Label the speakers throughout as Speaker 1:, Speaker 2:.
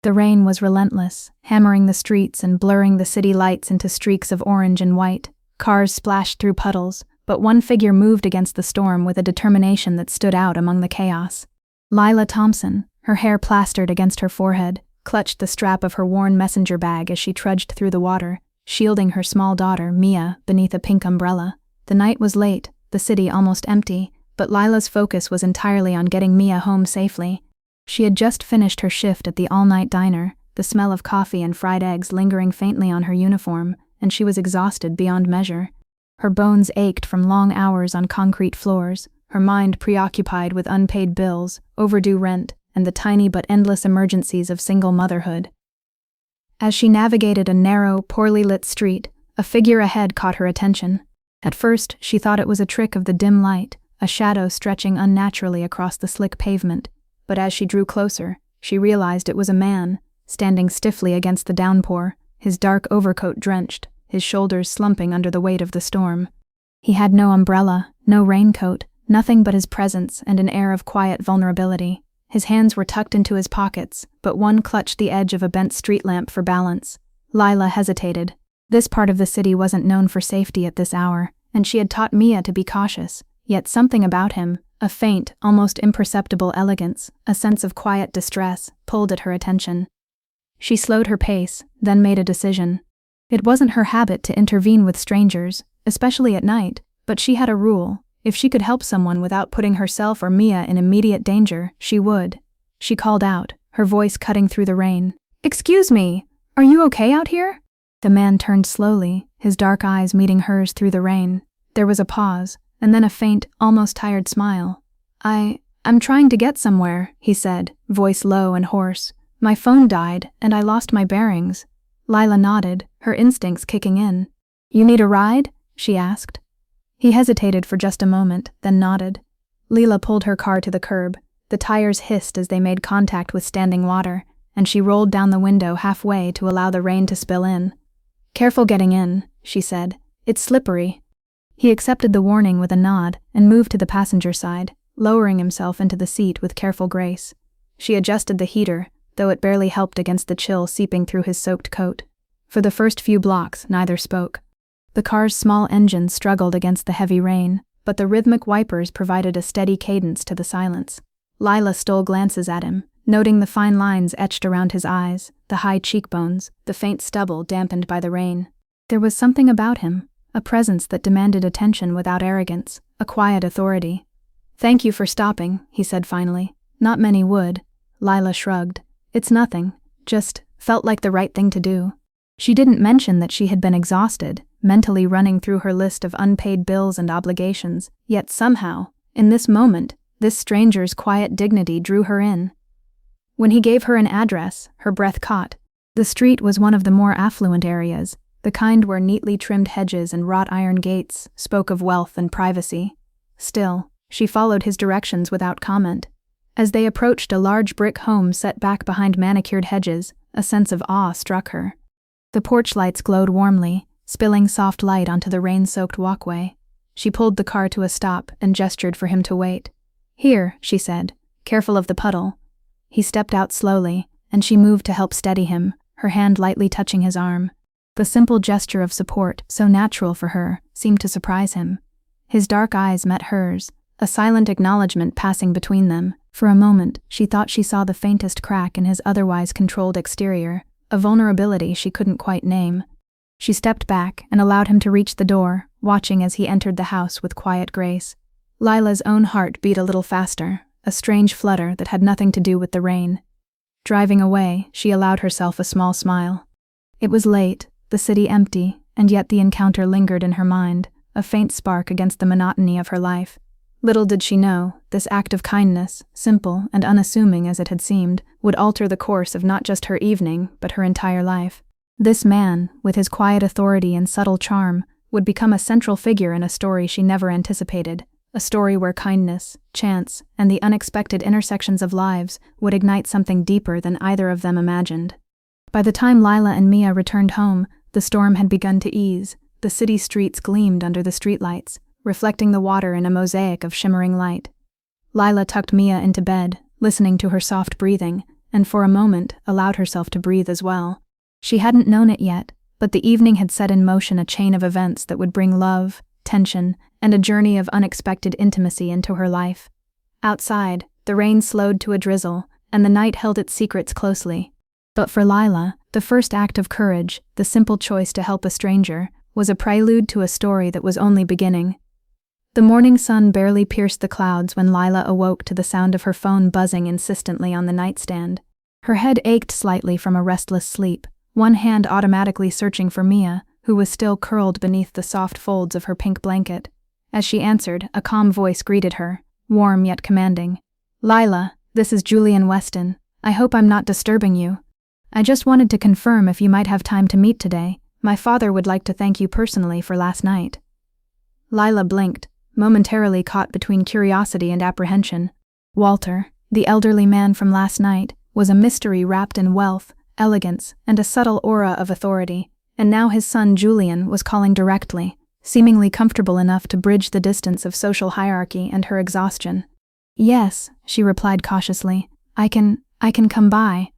Speaker 1: The rain was relentless, hammering the streets and blurring the city lights into streaks of orange and white. Cars splashed through puddles, but one figure moved against the storm with a determination that stood out among the chaos. Lila Thompson, her hair plastered against her forehead, clutched the strap of her worn messenger bag as she trudged through the water, shielding her small daughter, Mia, beneath a pink umbrella. The night was late, the city almost empty, but Lila's focus was entirely on getting Mia home safely. She had just finished her shift at the all-night diner, the smell of coffee and fried eggs lingering faintly on her uniform, and she was exhausted beyond measure. Her bones ached from long hours on concrete floors, her mind preoccupied with unpaid bills, overdue rent, and the tiny but endless emergencies of single motherhood. As she navigated a narrow, poorly lit street, a figure ahead caught her attention. At first, she thought it was a trick of the dim light, a shadow stretching unnaturally across the slick pavement, but as she drew closer, she realized it was a man, standing stiffly against the downpour, his dark overcoat drenched, his shoulders slumping under the weight of the storm. He had no umbrella, no raincoat, nothing but his presence and an air of quiet vulnerability. His hands were tucked into his pockets, but one clutched the edge of a bent street lamp for balance. Lila hesitated. This part of the city wasn't known for safety at this hour, and she had taught Mia to be cautious, yet something about him, a faint, almost imperceptible elegance, a sense of quiet distress, pulled at her attention. She slowed her pace, then made a decision. It wasn't her habit to intervene with strangers, especially at night, but she had a rule. If she could help someone without putting herself or Mia in immediate danger, she would. She called out, her voice cutting through the rain. "Excuse me, are you okay out here?" The man turned slowly, his dark eyes meeting hers through the rain. There was a pause, and then a faint, almost tired smile. I'm trying to get somewhere," he said, voice low and hoarse. "My phone died, and I lost my bearings." Lila nodded, her instincts kicking in. "You need a ride?" she asked. He hesitated for just a moment, then nodded. Lila pulled her car to the curb. The tires hissed as they made contact with standing water, and she rolled down the window halfway to allow the rain to spill in. "Careful getting in," she said. "It's slippery." He accepted the warning with a nod and moved to the passenger side, lowering himself into the seat with careful grace. She adjusted the heater, though it barely helped against the chill seeping through his soaked coat. For the first few blocks, neither spoke. The car's small engine struggled against the heavy rain, but the rhythmic wipers provided a steady cadence to the silence. Lila stole glances at him, noting the fine lines etched around his eyes, the high cheekbones, the faint stubble dampened by the rain. There was something about him, a presence that demanded attention without arrogance, a quiet authority. "Thank you for stopping," he said finally. "Not many would." Lila shrugged. "It's nothing, just felt like the right thing to do." She didn't mention that she had been exhausted, mentally running through her list of unpaid bills and obligations, yet somehow, in this moment, this stranger's quiet dignity drew her in. When he gave her an address, her breath caught. The street was one of the more affluent areas, the kind where neatly trimmed hedges and wrought iron gates spoke of wealth and privacy. Still, she followed his directions without comment. As they approached a large brick home set back behind manicured hedges, a sense of awe struck her. The porch lights glowed warmly, spilling soft light onto the rain-soaked walkway. She pulled the car to a stop and gestured for him to wait. "Here," she said, "careful of the puddle." He stepped out slowly, and she moved to help steady him, her hand lightly touching his arm. The simple gesture of support, so natural for her, seemed to surprise him. His dark eyes met hers, a silent acknowledgement passing between them. For a moment, she thought she saw the faintest crack in his otherwise controlled exterior, a vulnerability she couldn't quite name. She stepped back and allowed him to reach the door, watching as he entered the house with quiet grace. Lila's own heart beat a little faster, a strange flutter that had nothing to do with the rain. Driving away, she allowed herself a small smile. It was late, the city empty, and yet the encounter lingered in her mind, a faint spark against the monotony of her life. Little did she know, this act of kindness, simple and unassuming as it had seemed, would alter the course of not just her evening, but her entire life. This man, with his quiet authority and subtle charm, would become a central figure in a story she never anticipated, a story where kindness, chance, and the unexpected intersections of lives would ignite something deeper than either of them imagined. By the time Lila and Mia returned home, the storm had begun to ease. The city streets gleamed under the streetlights, reflecting the water in a mosaic of shimmering light. Lila tucked Mia into bed, listening to her soft breathing, and for a moment allowed herself to breathe as well. She hadn't known it yet, but the evening had set in motion a chain of events that would bring love, tension, and a journey of unexpected intimacy into her life. Outside, the rain slowed to a drizzle, and the night held its secrets closely. But for Lila, the first act of courage, the simple choice to help a stranger, was a prelude to a story that was only beginning. The morning sun barely pierced the clouds when Lila awoke to the sound of her phone buzzing insistently on the nightstand. Her head ached slightly from a restless sleep, one hand automatically searching for Mia, who was still curled beneath the soft folds of her pink blanket. As she answered, a calm voice greeted her, warm yet commanding. "Lila, this is Julian Weston. I hope I'm not disturbing you. I just wanted to confirm if you might have time to meet today. My father would like to thank you personally for last night." Lila blinked, momentarily caught between curiosity and apprehension. Walter, the elderly man from last night, was a mystery wrapped in wealth, elegance, and a subtle aura of authority, and now his son Julian was calling directly, seemingly comfortable enough to bridge the distance of social hierarchy and her exhaustion. "Yes," she replied cautiously, I can come by."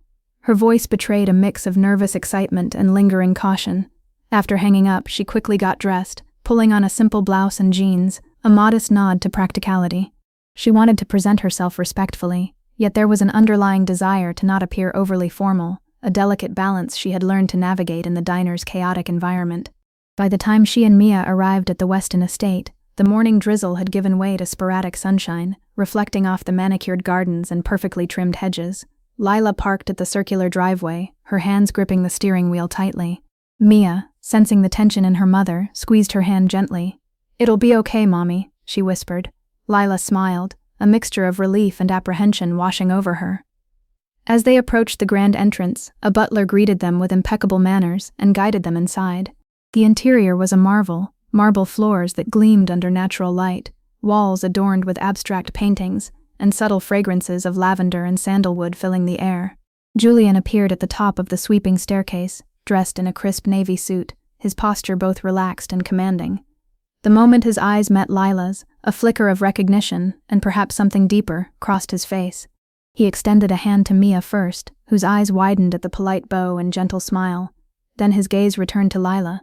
Speaker 1: Her voice betrayed a mix of nervous excitement and lingering caution. After hanging up, she quickly got dressed, pulling on a simple blouse and jeans, a modest nod to practicality. She wanted to present herself respectfully, yet there was an underlying desire to not appear overly formal, a delicate balance she had learned to navigate in the diner's chaotic environment. By the time she and Mia arrived at the Weston estate, the morning drizzle had given way to sporadic sunshine, reflecting off the manicured gardens and perfectly trimmed hedges. Lila parked at the circular driveway, her hands gripping the steering wheel tightly. Mia, sensing the tension in her mother, squeezed her hand gently. "It'll be okay, Mommy," she whispered. Lila smiled, a mixture of relief and apprehension washing over her. As they approached the grand entrance, a butler greeted them with impeccable manners and guided them inside. The interior was a marvel, marble floors that gleamed under natural light, walls adorned with abstract paintings, and subtle fragrances of lavender and sandalwood filling the air. Julian appeared at the top of the sweeping staircase, dressed in a crisp navy suit, his posture both relaxed and commanding. The moment his eyes met Lila's, a flicker of recognition, and perhaps something deeper, crossed his face. He extended a hand to Mia first, whose eyes widened at the polite bow and gentle smile. Then his gaze returned to Lila.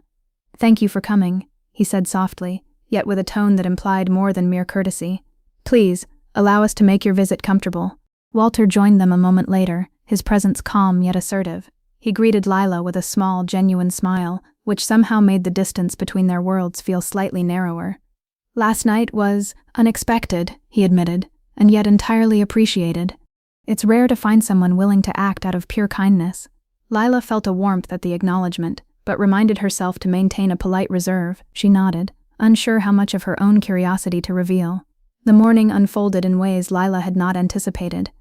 Speaker 1: "Thank you for coming," he said softly, yet with a tone that implied more than mere courtesy. "Please, allow us to make your visit comfortable." Walter joined them a moment later, his presence calm yet assertive. He greeted Lila with a small, genuine smile, which somehow made the distance between their worlds feel slightly narrower. "Last night was unexpected," he admitted, "and yet entirely appreciated. It's rare to find someone willing to act out of pure kindness." Lila felt a warmth at the acknowledgement, but reminded herself to maintain a polite reserve. She nodded, unsure how much of her own curiosity to reveal. The morning unfolded in ways Lila had not anticipated.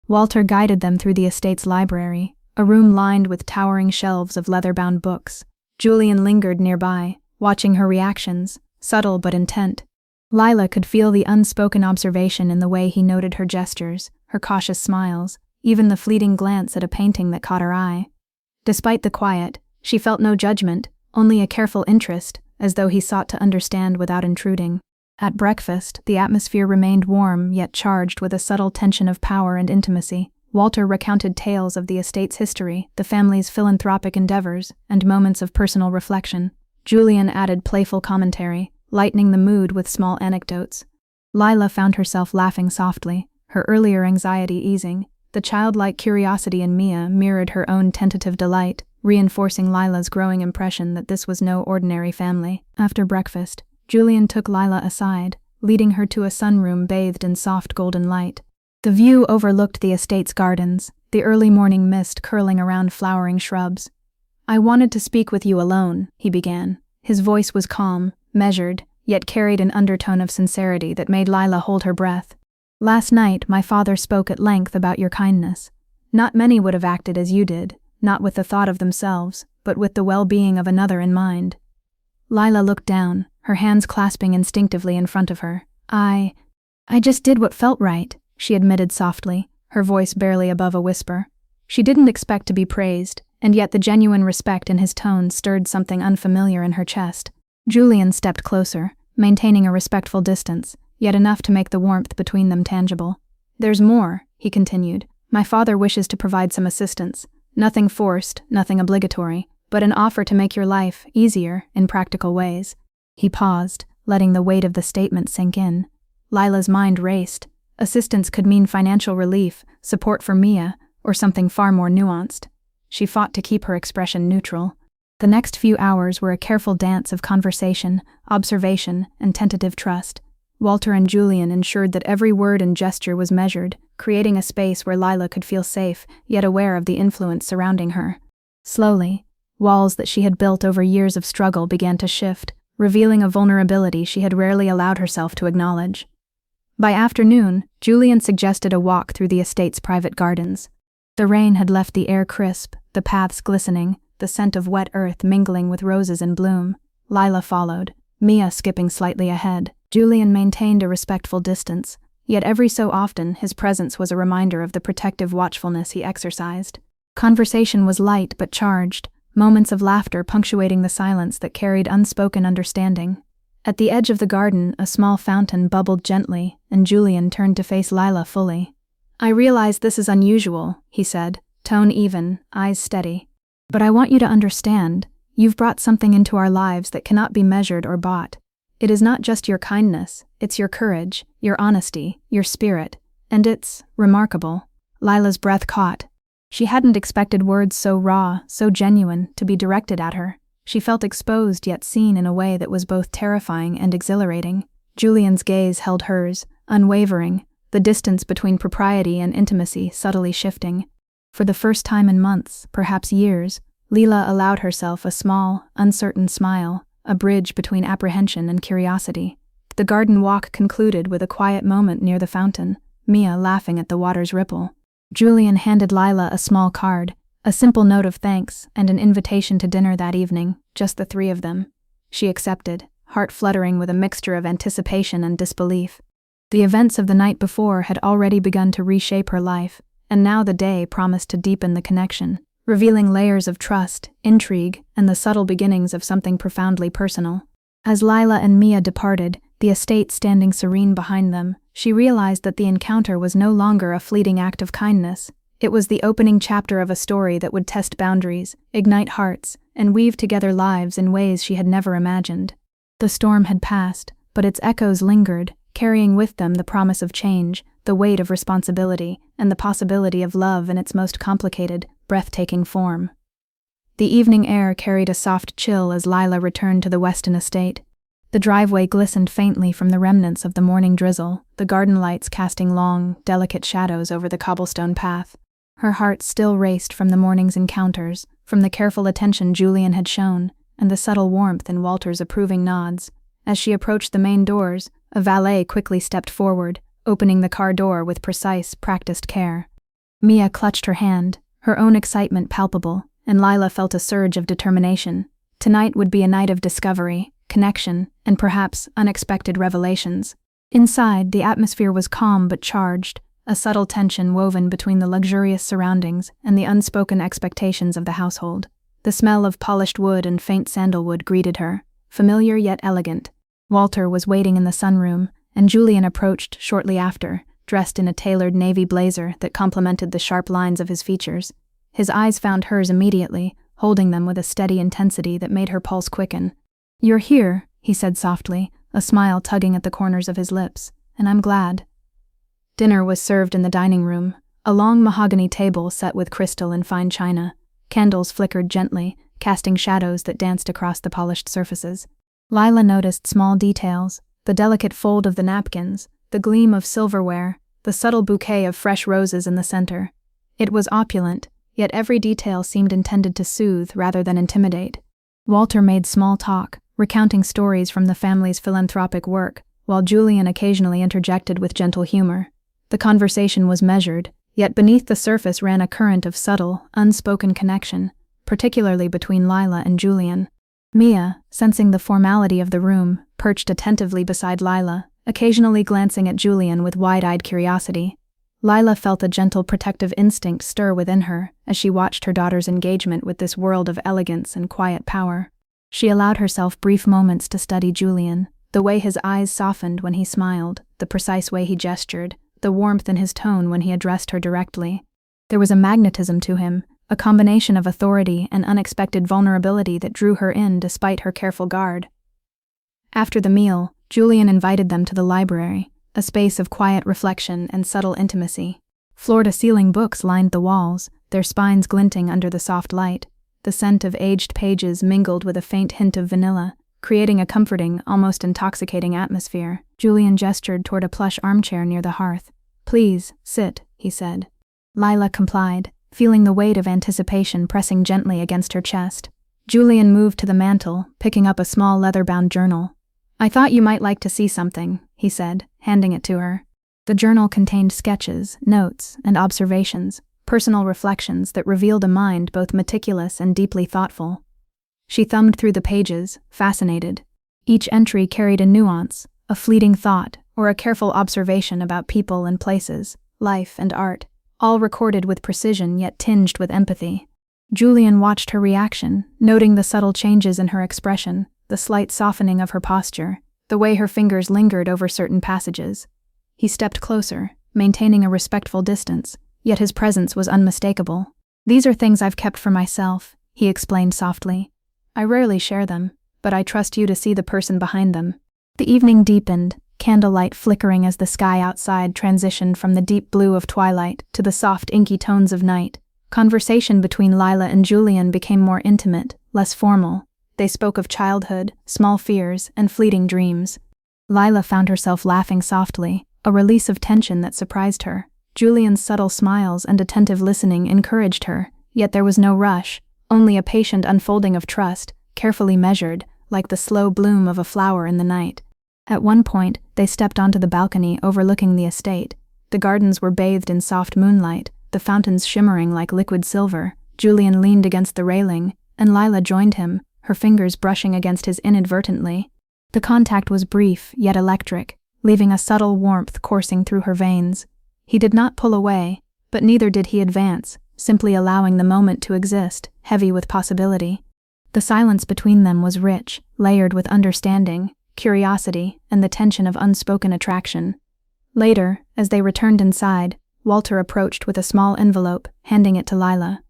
Speaker 1: Walter guided them through the estate's library, a room lined with towering shelves of leather-bound books. Julian lingered nearby, watching her reactions, subtle but intent. Lila could feel the unspoken observation in the way he noted her gestures, her cautious smiles, even the fleeting glance at a painting that caught her eye. Despite the quiet, she felt no judgment, only a careful interest, as though he sought to understand without intruding. At breakfast, the atmosphere remained warm yet charged with a subtle tension of power and intimacy. Walter recounted tales of the estate's history, the family's philanthropic endeavors, and moments of personal reflection. Julian added playful commentary, lightening the mood with small anecdotes. Lila found herself laughing softly, her earlier anxiety easing. The childlike curiosity in Mia mirrored her own tentative delight, reinforcing Lila's growing impression that this was no ordinary family. After breakfast, Julian took Lila aside, leading her to a sunroom bathed in soft golden light. The view overlooked the estate's gardens, the early morning mist curling around flowering shrubs. "I wanted to speak with you alone," he began. His voice was calm, measured, yet carried an undertone of sincerity that made Lila hold her breath. "Last night, my father spoke at length about your kindness. Not many would have acted as you did, not with the thought of themselves, but with the well-being of another in mind." Lila looked down, her hands clasping instinctively in front of her. I just did what felt right," she admitted softly, her voice barely above a whisper. She didn't expect to be praised, and yet the genuine respect in his tone stirred something unfamiliar in her chest. Julian stepped closer, maintaining a respectful distance, yet enough to make the warmth between them tangible. "There's more," he continued, My father wishes to provide some assistance. Nothing forced, nothing obligatory, but an offer to make your life easier in practical ways." He paused, letting the weight of the statement sink in. Lila's mind raced. Assistance could mean financial relief, support for Mia, or something far more nuanced. She fought to keep her expression neutral. The next few hours were a careful dance of conversation, observation, and tentative trust. Walter and Julian ensured that every word and gesture was measured, creating a space where Lila could feel safe, yet aware of the influence surrounding her. Slowly, walls that she had built over years of struggle began to shift, revealing a vulnerability she had rarely allowed herself to acknowledge. By afternoon, Julian suggested a walk through the estate's private gardens. The rain had left the air crisp, the paths glistening, the scent of wet earth mingling with roses in bloom. Lila followed, Mia skipping slightly ahead. Julian maintained a respectful distance, yet every so often his presence was a reminder of the protective watchfulness he exercised. Conversation was light but charged, moments of laughter punctuating the silence that carried unspoken understanding. At the edge of the garden, a small fountain bubbled gently, and Julian turned to face Lila fully. "I realize this is unusual," he said, tone even, eyes steady. "But I want you to understand, you've brought something into our lives that cannot be measured or bought. It is not just your kindness, it's your courage, your honesty, your spirit, and it's remarkable." Lila's breath caught. She hadn't expected words so raw, so genuine, to be directed at her. She felt exposed yet seen in a way that was both terrifying and exhilarating. Julian's gaze held hers, unwavering, the distance between propriety and intimacy subtly shifting. For the first time in months, perhaps years, Lila allowed herself a small, uncertain smile, a bridge between apprehension and curiosity. The garden walk concluded with a quiet moment near the fountain, Mia laughing at the water's ripple. Julian handed Lila a small card, a simple note of thanks and an invitation to dinner that evening, just the three of them. She accepted, heart fluttering with a mixture of anticipation and disbelief. The events of the night before had already begun to reshape her life, and now the day promised to deepen the connection, revealing layers of trust, intrigue, and the subtle beginnings of something profoundly personal. As Lila and Mia departed, the estate standing serene behind them, she realized that the encounter was no longer a fleeting act of kindness. It was the opening chapter of a story that would test boundaries, ignite hearts, and weave together lives in ways she had never imagined. The storm had passed, but its echoes lingered, carrying with them the promise of change, the weight of responsibility, and the possibility of love in its most complicated, breathtaking form. The evening air carried a soft chill as Lila returned to the Weston estate. The driveway glistened faintly from the remnants of the morning drizzle, the garden lights casting long, delicate shadows over the cobblestone path. Her heart still raced from the morning's encounters, from the careful attention Julian had shown, and the subtle warmth in Walter's approving nods. As she approached the main doors, a valet quickly stepped forward, opening the car door with precise, practiced care. Mia clutched her hand, her own excitement palpable, and Lila felt a surge of determination. Tonight would be a night of discovery, connection, and perhaps unexpected revelations. Inside, the atmosphere was calm but charged, a subtle tension woven between the luxurious surroundings and the unspoken expectations of the household. The smell of polished wood and faint sandalwood greeted her, familiar yet elegant. Walter was waiting in the sunroom, and Julian approached shortly after, dressed in a tailored navy blazer that complemented the sharp lines of his features. His eyes found hers immediately, holding them with a steady intensity that made her pulse quicken. "You're here," he said softly, a smile tugging at the corners of his lips, "and I'm glad." Dinner was served in the dining room, a long mahogany table set with crystal and fine china. Candles flickered gently, casting shadows that danced across the polished surfaces. Lila noticed small details, the delicate fold of the napkins, the gleam of silverware, the subtle bouquet of fresh roses in the center. It was opulent, yet every detail seemed intended to soothe rather than intimidate. Walter made small talk, recounting stories from the family's philanthropic work, while Julian occasionally interjected with gentle humor. The conversation was measured, yet beneath the surface ran a current of subtle, unspoken connection, particularly between Lila and Julian. Mia, sensing the formality of the room, perched attentively beside Lila, occasionally glancing at Julian with wide-eyed curiosity. Lila felt a gentle protective instinct stir within her as she watched her daughter's engagement with this world of elegance and quiet power. She allowed herself brief moments to study Julian, the way his eyes softened when he smiled, the precise way he gestured, the warmth in his tone when he addressed her directly. There was a magnetism to him, a combination of authority and unexpected vulnerability that drew her in despite her careful guard. After the meal, Julian invited them to the library, a space of quiet reflection and subtle intimacy. Floor-to-ceiling books lined the walls, their spines glinting under the soft light. The scent of aged pages mingled with a faint hint of vanilla, creating a comforting, almost intoxicating atmosphere. Julian gestured toward a plush armchair near the hearth. "Please, sit," he said. Lila complied, feeling the weight of anticipation pressing gently against her chest. Julian moved to the mantel, picking up a small leather-bound journal. "I thought you might like to see something," he said, handing it to her. The journal contained sketches, notes, and observations, personal reflections that revealed a mind both meticulous and deeply thoughtful. She thumbed through the pages, fascinated. Each entry carried a nuance, a fleeting thought, or a careful observation about people and places, life and art, all recorded with precision yet tinged with empathy. Julian watched her reaction, noting the subtle changes in her expression, the slight softening of her posture, the way her fingers lingered over certain passages. He stepped closer, maintaining a respectful distance, yet his presence was unmistakable. "These are things I've kept for myself," he explained softly. "I rarely share them, but I trust you to see the person behind them." The evening deepened, candlelight flickering as the sky outside transitioned from the deep blue of twilight to the soft inky tones of night. Conversation between Lila and Julian became more intimate, less formal. They spoke of childhood, small fears, and fleeting dreams. Lila found herself laughing softly, a release of tension that surprised her. Julian's subtle smiles and attentive listening encouraged her, yet there was no rush, only a patient unfolding of trust, carefully measured, like the slow bloom of a flower in the night. At one point, they stepped onto the balcony overlooking the estate. The gardens were bathed in soft moonlight, the fountains shimmering like liquid silver. Julian leaned against the railing, and Lila joined him, her fingers brushing against his inadvertently. The contact was brief yet electric, leaving a subtle warmth coursing through her veins. He did not pull away, but neither did he advance, simply allowing the moment to exist, heavy with possibility. The silence between them was rich, layered with understanding, curiosity, and the tension of unspoken attraction. Later, as they returned inside, Walter approached with a small envelope, handing it to Lila.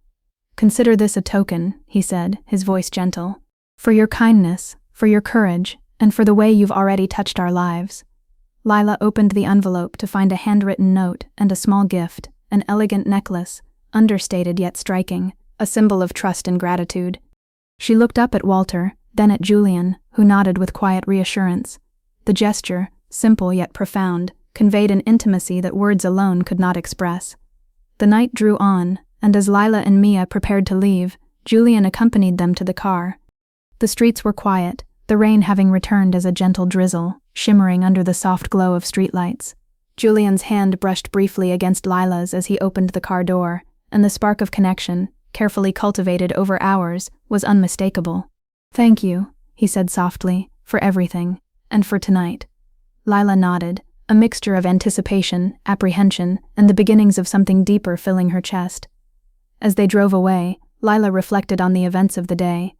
Speaker 1: "Consider this a token," he said, his voice gentle. "For your kindness, for your courage, and for the way you've already touched our lives." Lila opened the envelope to find a handwritten note and a small gift, an elegant necklace, understated yet striking, a symbol of trust and gratitude. She looked up at Walter, then at Julian, who nodded with quiet reassurance. The gesture, simple yet profound, conveyed an intimacy that words alone could not express. The night drew on, and as Lila and Mia prepared to leave, Julian accompanied them to the car. The streets were quiet, the rain having returned as a gentle drizzle, shimmering under the soft glow of streetlights. Julian's hand brushed briefly against Lila's as he opened the car door, and the spark of connection, carefully cultivated over hours, was unmistakable. "Thank you," he said softly, "for everything, and for tonight." Lila nodded, a mixture of anticipation, apprehension, and the beginnings of something deeper filling her chest. As they drove away, Lila reflected on the events of the day.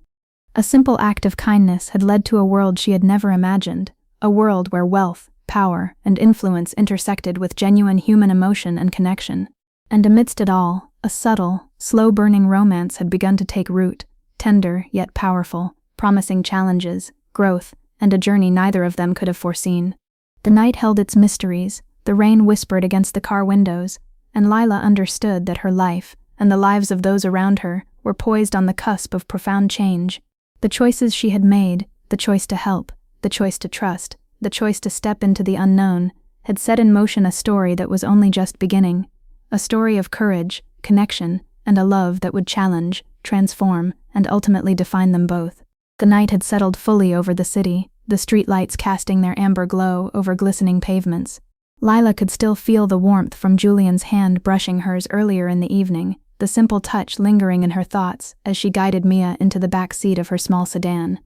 Speaker 1: A simple act of kindness had led to a world she had never imagined, a world where wealth, power, and influence intersected with genuine human emotion and connection. And amidst it all, a subtle, slow-burning romance had begun to take root, tender yet powerful, promising challenges, growth, and a journey neither of them could have foreseen. The night held its mysteries, the rain whispered against the car windows, and Lila understood that her life, and the lives of those around her, were poised on the cusp of profound change. The choices she had made, the choice to help, the choice to trust, the choice to step into the unknown, had set in motion a story that was only just beginning, a story of courage, connection, and a love that would challenge, transform, and ultimately define them both. The night had settled fully over the city, the streetlights casting their amber glow over glistening pavements. Lila could still feel the warmth from Julian's hand brushing hers earlier in the evening, the simple touch lingering in her thoughts as she guided Mia into the back seat of her small sedan.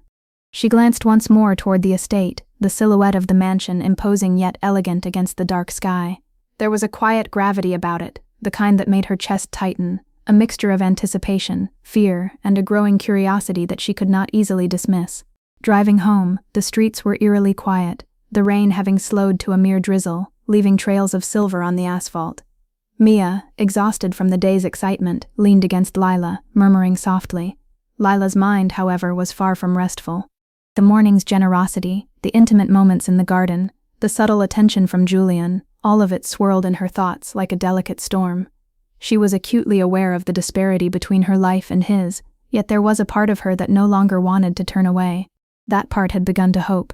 Speaker 1: She glanced once more toward the estate, the silhouette of the mansion imposing yet elegant against the dark sky. There was a quiet gravity about it, the kind that made her chest tighten, a mixture of anticipation, fear, and a growing curiosity that she could not easily dismiss. Driving home, the streets were eerily quiet, the rain having slowed to a mere drizzle, leaving trails of silver on the asphalt. Mia, exhausted from the day's excitement, leaned against Lila, murmuring softly. Lila's mind, however, was far from restful. The morning's generosity, the intimate moments in the garden, the subtle attention from Julian, all of it swirled in her thoughts like a delicate storm. She was acutely aware of the disparity between her life and his, yet there was a part of her that no longer wanted to turn away. That part had begun to hope.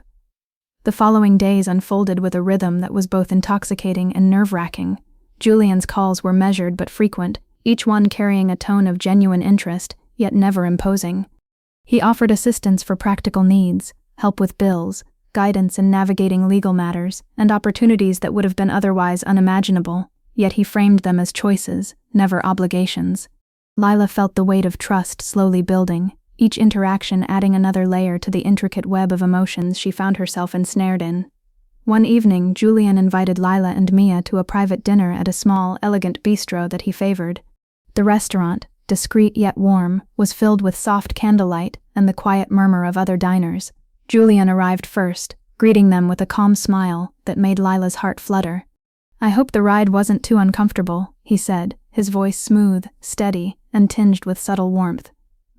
Speaker 1: The following days unfolded with a rhythm that was both intoxicating and nerve-wracking. Julian's calls were measured but frequent, each one carrying a tone of genuine interest, yet never imposing. He offered assistance for practical needs, help with bills, guidance in navigating legal matters, and opportunities that would have been otherwise unimaginable, yet he framed them as choices, never obligations. Lila felt the weight of trust slowly building, each interaction adding another layer to the intricate web of emotions she found herself ensnared in. One evening, Julian invited Lila and Mia to a private dinner at a small, elegant bistro that he favored. The restaurant, discreet yet warm, was filled with soft candlelight and the quiet murmur of other diners. Julian arrived first, greeting them with a calm smile that made Lila's heart flutter. "I hope the ride wasn't too uncomfortable," he said, his voice smooth, steady, and tinged with subtle warmth.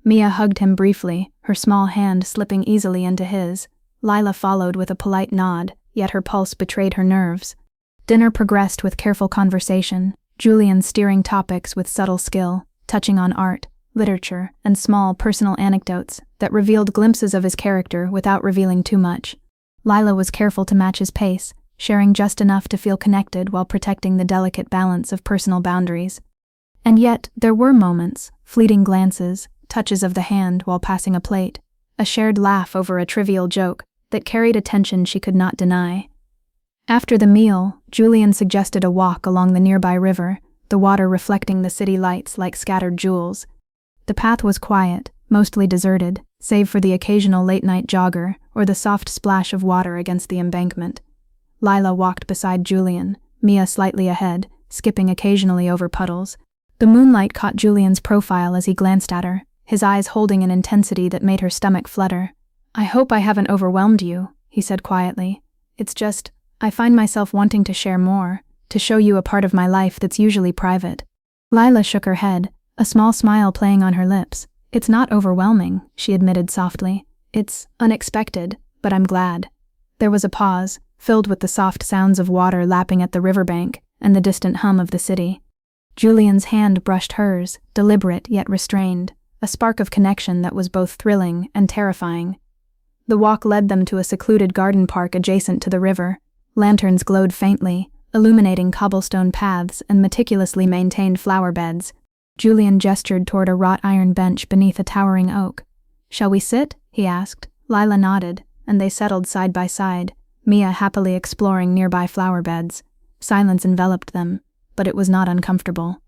Speaker 1: Mia hugged him briefly, her small hand slipping easily into his. Lila followed with a polite nod, yet her pulse betrayed her nerves. Dinner progressed with careful conversation, Julian steering topics with subtle skill, touching on art, literature, and small personal anecdotes that revealed glimpses of his character without revealing too much. Lila was careful to match his pace, sharing just enough to feel connected while protecting the delicate balance of personal boundaries. And yet, there were moments, fleeting glances, touches of the hand while passing a plate, a shared laugh over a trivial joke that carried a tension she could not deny. After the meal, Julian suggested a walk along the nearby river, the water reflecting the city lights like scattered jewels. The path was quiet, mostly deserted, save for the occasional late-night jogger or the soft splash of water against the embankment. Lila walked beside Julian, Mia slightly ahead, skipping occasionally over puddles. The moonlight caught Julian's profile as he glanced at her, his eyes holding an intensity that made her stomach flutter. "I hope I haven't overwhelmed you," he said quietly. "It's just, I find myself wanting to share more, to show you a part of my life that's usually private." Lila shook her head, a small smile playing on her lips. "It's not overwhelming," she admitted softly. "It's unexpected, but I'm glad." There was a pause, filled with the soft sounds of water lapping at the riverbank and the distant hum of the city. Julian's hand brushed hers, deliberate yet restrained, a spark of connection that was both thrilling and terrifying. The walk led them to a secluded garden park adjacent to the river. Lanterns glowed faintly, illuminating cobblestone paths and meticulously maintained flower beds. Julian gestured toward a wrought iron bench beneath a towering oak. "Shall we sit?" he asked. Lila nodded, and they settled side by side, Mia happily exploring nearby flower beds. Silence enveloped them, but it was not uncomfortable.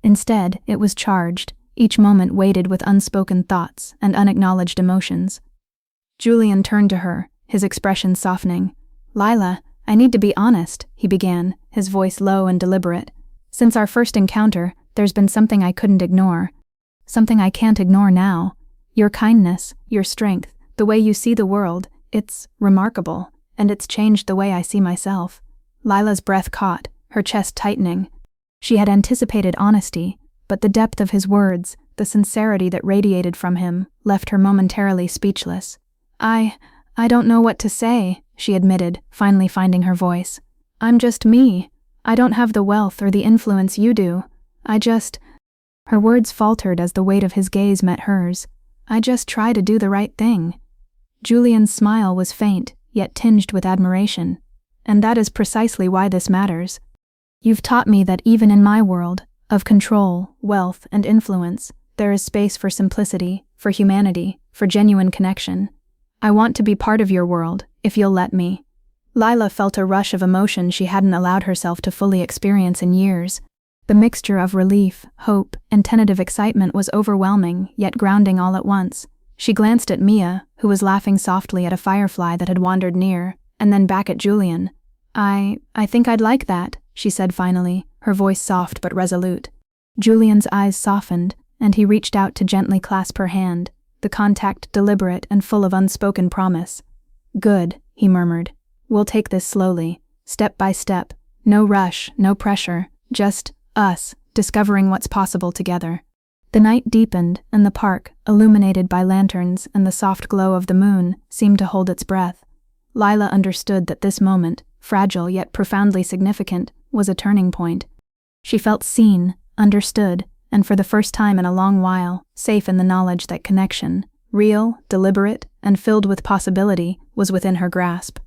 Speaker 1: Instead, it was charged, each moment weighted with unspoken thoughts and unacknowledged emotions. Julian turned to her, his expression softening. "Lila, I need to be honest," he began, his voice low and deliberate. "Since our first encounter, there's been something I couldn't ignore. Something I can't ignore now. Your kindness, your strength, the way you see the world, it's remarkable, and it's changed the way I see myself." Lila's breath caught, her chest tightening. She had anticipated honesty, but the depth of his words, the sincerity that radiated from him, left her momentarily speechless. I don't know what to say," she admitted, finally finding her voice. "I'm just me. I don't have the wealth or the influence you do. Her words faltered as the weight of his gaze met hers. "I just try to do the right thing." Julian's smile was faint, yet tinged with admiration. "And that is precisely why this matters. You've taught me that even in my world, of control, wealth, and influence, there is space for simplicity, for humanity, for genuine connection. I want to be part of your world, if you'll let me." Lila felt a rush of emotion she hadn't allowed herself to fully experience in years. The mixture of relief, hope, and tentative excitement was overwhelming, yet grounding all at once. She glanced at Mia, who was laughing softly at a firefly that had wandered near, and then back at Julian. I think I'd like that," she said finally, her voice soft but resolute. Julian's eyes softened, and he reached out to gently clasp her hand, the contact deliberate and full of unspoken promise. "Good," he murmured. "We'll take this slowly, step by step. No rush, no pressure, just Us, discovering what's possible together. The night deepened, and the park, illuminated by lanterns and the soft glow of the moon, seemed to hold its breath. Lila understood that this moment, fragile yet profoundly significant, was a turning point. She felt seen, understood, and for the first time in a long while, safe in the knowledge that connection, real, deliberate, and filled with possibility, was within her grasp.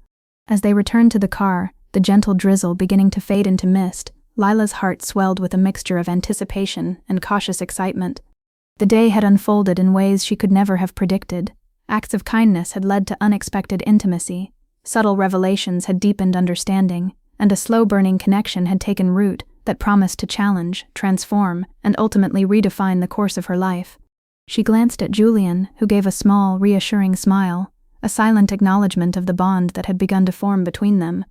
Speaker 1: As they returned to the car, the gentle drizzle beginning to fade into mist, Lila's heart swelled with a mixture of anticipation and cautious excitement. The day had unfolded in ways she could never have predicted. Acts of kindness had led to unexpected intimacy, subtle revelations had deepened understanding, and a slow-burning connection had taken root that promised to challenge, transform, and ultimately redefine the course of her life. She glanced at Julian, who gave a small, reassuring smile, a silent acknowledgement of the bond that had begun to form between them.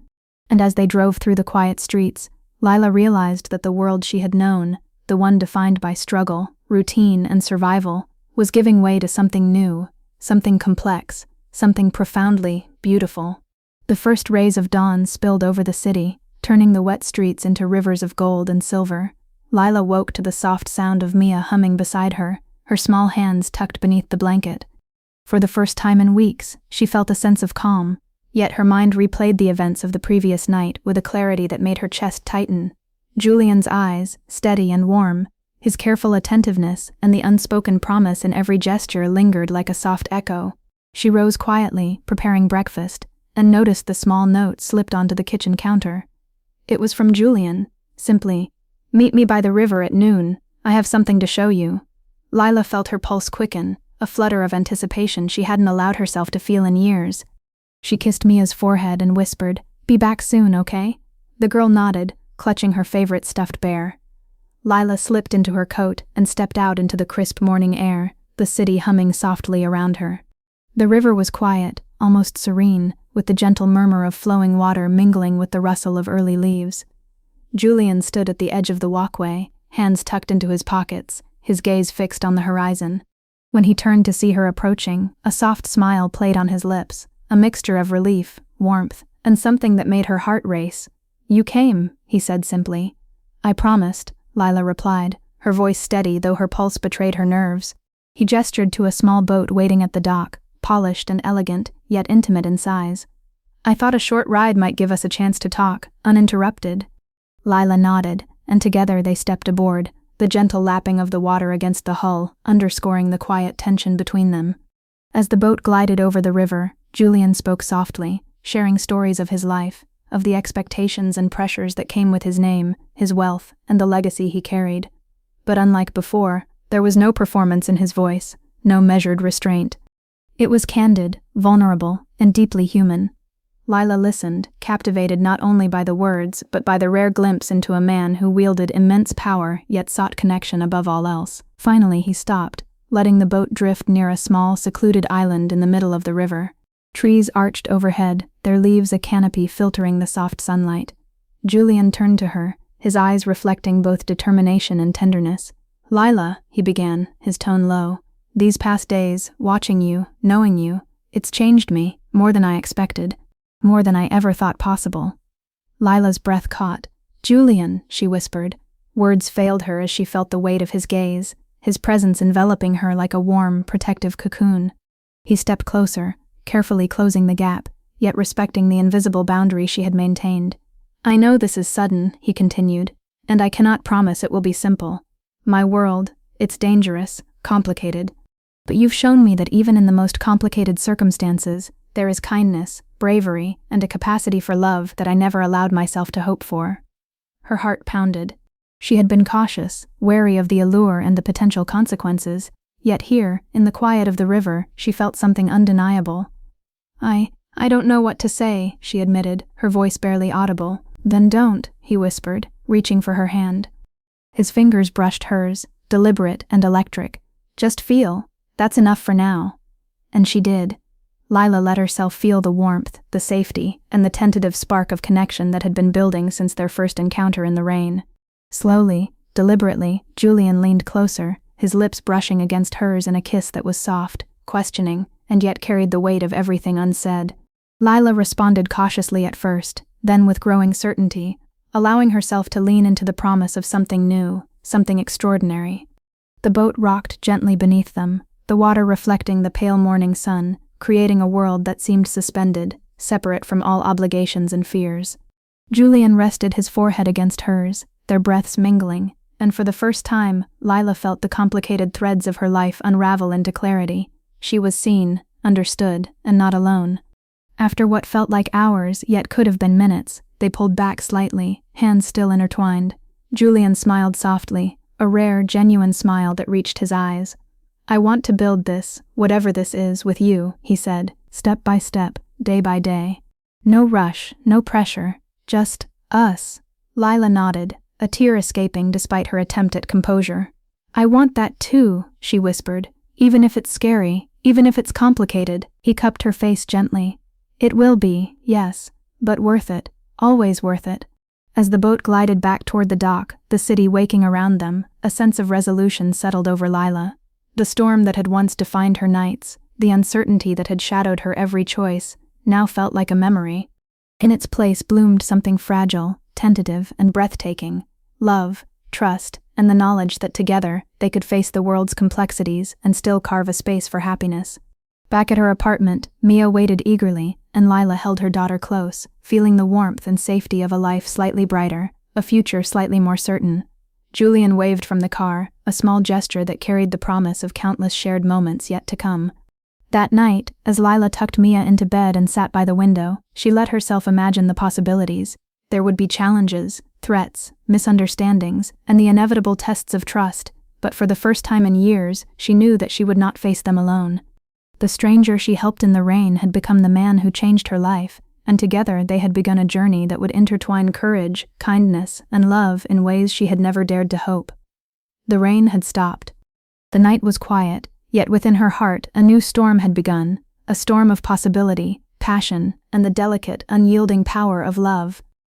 Speaker 1: And as they drove through the quiet streets, Lila realized that the world she had known, the one defined by struggle, routine, and survival, was giving way to something new, something complex, something profoundly beautiful. The first rays of dawn spilled over the city, turning the wet streets into rivers of gold and silver. Lila woke to the soft sound of Mia humming beside her, her small hands tucked beneath the blanket. For the first time in weeks, she felt a sense of calm, yet her mind replayed the events of the previous night with a clarity that made her chest tighten. Julian's eyes, steady and warm, his careful attentiveness, and the unspoken promise in every gesture lingered like a soft echo. She rose quietly, preparing breakfast, and noticed the small note slipped onto the kitchen counter. It was from Julian, simply, "Meet me by the river at noon. I have something to show you." Lila felt her pulse quicken, a flutter of anticipation she hadn't allowed herself to feel in years. She kissed Mia's forehead and whispered, "Be back soon, okay?" The girl nodded, clutching her favorite stuffed bear. Lila slipped into her coat and stepped out into the crisp morning air, the city humming softly around her. The river was quiet, almost serene, with the gentle murmur of flowing water mingling with the rustle of early leaves. Julian stood at the edge of the walkway, hands tucked into his pockets, his gaze fixed on the horizon. When he turned to see her approaching, a soft smile played on his lips, a mixture of relief, warmth, and something that made her heart race. "You came," he said simply. "I promised," Lila replied, her voice steady though her pulse betrayed her nerves. He gestured to a small boat waiting at the dock, polished and elegant, yet intimate in size. "I thought a short ride might give us a chance to talk, uninterrupted." Lila nodded, and together they stepped aboard, the gentle lapping of the water against the hull, underscoring the quiet tension between them. As the boat glided over the river, Julian spoke softly, sharing stories of his life, of the expectations and pressures that came with his name, his wealth, and the legacy he carried. But unlike before, there was no performance in his voice, no measured restraint. It was candid, vulnerable, and deeply human. Lila listened, captivated not only by the words, but by the rare glimpse into a man who wielded immense power yet sought connection above all else. Finally he stopped, letting the boat drift near a small, secluded island in the middle of the river. Trees arched overhead, their leaves a canopy filtering the soft sunlight. Julian turned to her, his eyes reflecting both determination and tenderness. "Lila," he began, his tone low, "these past days, watching you, knowing you, it's changed me, more than I expected, more than I ever thought possible." Lila's breath caught. "Julian," she whispered. Words failed her as she felt the weight of his gaze, his presence enveloping her like a warm, protective cocoon. He stepped closer, carefully closing the gap, yet respecting the invisible boundary she had maintained. "I know this is sudden," he continued, "and I cannot promise it will be simple. My world, it's dangerous, complicated. But you've shown me that even in the most complicated circumstances, there is kindness, bravery, and a capacity for love that I never allowed myself to hope for." Her heart pounded. She had been cautious, wary of the allure and the potential consequences, yet here, in the quiet of the river, she felt something undeniable. I don't know what to say," she admitted, her voice barely audible. "Then don't," he whispered, reaching for her hand. His fingers brushed hers, deliberate and electric. "Just feel. That's enough for now." And she did. Lila let herself feel the warmth, the safety, and the tentative spark of connection that had been building since their first encounter in the rain. Slowly, deliberately, Julian leaned closer, his lips brushing against hers in a kiss that was soft, questioning, and yet carried the weight of everything unsaid. Lila responded cautiously at first, then with growing certainty, allowing herself to lean into the promise of something new, something extraordinary. The boat rocked gently beneath them, the water reflecting the pale morning sun, creating a world that seemed suspended, separate from all obligations and fears. Julian rested his forehead against hers, their breaths mingling, and for the first time, Lila felt the complicated threads of her life unravel into clarity. She was seen, understood, and not alone. After what felt like hours, yet could have been minutes, they pulled back slightly, hands still intertwined. Julian smiled softly, a rare, genuine smile that reached his eyes. "I want to build this, whatever this is, with you," he said, "step by step, day by day. No rush, no pressure, just us." Lila nodded, a tear escaping despite her attempt at composure. "I want that too," she whispered, "even if it's scary, even if it's complicated." He cupped her face gently. "It will be, yes, but worth it, always worth it." As the boat glided back toward the dock, the city waking around them, a sense of resolution settled over Lila. The storm that had once defined her nights, the uncertainty that had shadowed her every choice, now felt like a memory. In its place bloomed something fragile, tentative, and breathtaking: love, trust, and the knowledge that together they could face the world's complexities and still carve a space for happiness. Back at her apartment, Mia waited eagerly, and Lila held her daughter close, feeling the warmth and safety of a life slightly brighter, a future slightly more certain. Julian waved from the car, a small gesture that carried the promise of countless shared moments yet to come. That night, as Lila tucked Mia into bed and sat by the window, she let herself imagine the possibilities. There would be challenges, threats, misunderstandings, and the inevitable tests of trust, but for the first time in years, she knew that she would not face them alone. The stranger she helped in the rain had become the man who changed her life, and together they had begun a journey that would intertwine courage, kindness, and love in ways she had never dared to hope. The rain had stopped. The night was quiet, yet within her heart a new storm had begun, a storm of possibility, passion, and the delicate, unyielding power of love.